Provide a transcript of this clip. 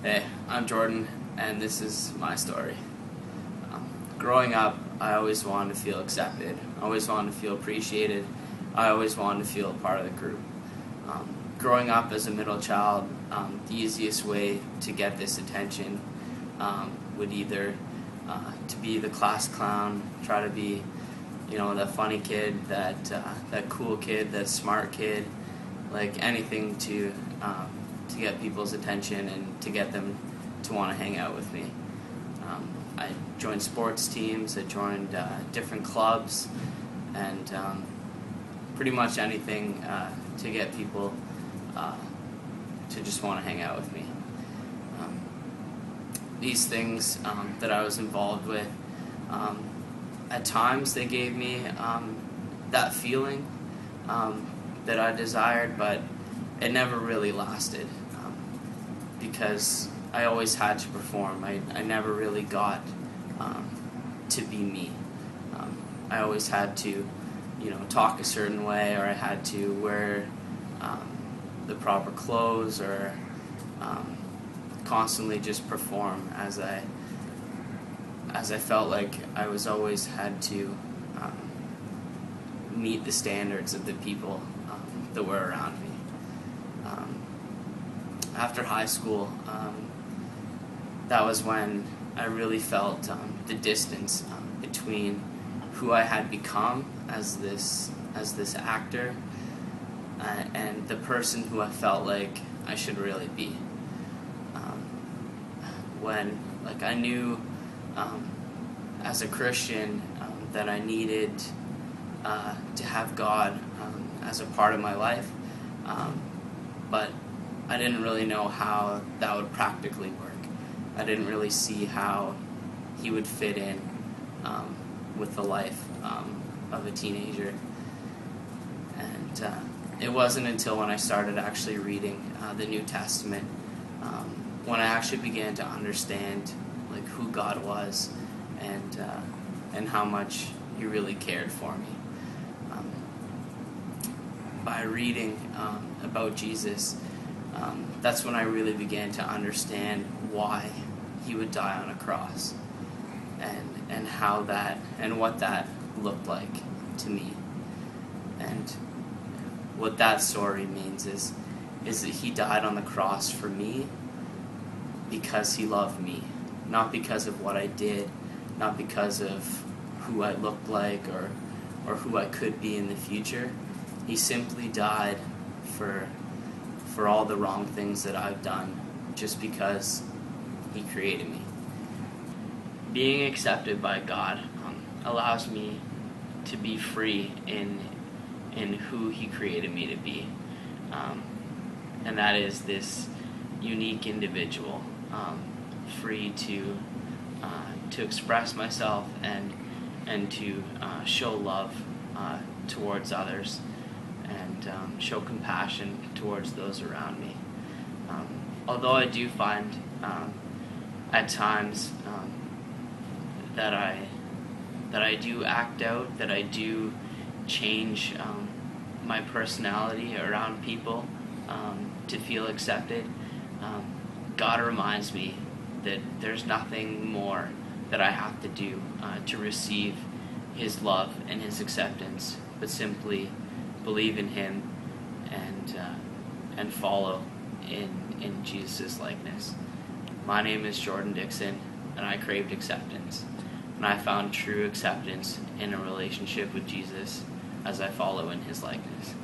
Hey, I'm Jordan, and this is my story. Growing up, I always wanted to feel accepted. I always wanted to feel appreciated. I always wanted to feel a part of the group. Growing up as a middle child, the easiest way to get this attention would either to be the class clown, try to be, that funny kid, that cool kid, that smart kid, like anything to get people's attention and to get them to want to hang out with me. I joined sports teams, I joined different clubs, and pretty much anything to get people to just want to hang out with me. These things that I was involved with, at times they gave me that feeling that I desired, but it never really lasted because I always had to perform. I never really got to be me. I always had to, talk a certain way, or I had to wear the proper clothes, or constantly just perform as I felt like I was always had to meet the standards of the people that were around me. After high school, that was when I really felt the distance between who I had become as this actor and the person who I felt like I should really be. When I knew as a Christian that I needed to have God as a part of my life, but I didn't really know how that would practically work. I didn't really see how he would fit in with the life of a teenager. And it wasn't until when I started actually reading the New Testament when I actually began to understand who God was and how much he really cared for me. By reading about Jesus, that's when I really began to understand why he would die on a cross, and how that and what that looked like to me. And what that story means is that he died on the cross for me because he loved me, not because of what I did, not because of who I looked like or who I could be in the future. He simply died for all the wrong things that I've done just because he created me. Being accepted by God allows me to be free in who he created me to be. And that is this unique individual, free to express myself and to show love towards others, and show compassion towards those around me. Although I do find at times that I do act out, that I do change my personality around people to feel accepted, God reminds me that there's nothing more that I have to do to receive his love and his acceptance, but simply believe in him and follow in Jesus' likeness. My name is Jordan Dixon, and I craved acceptance, and I found true acceptance in a relationship with Jesus as I follow in his likeness.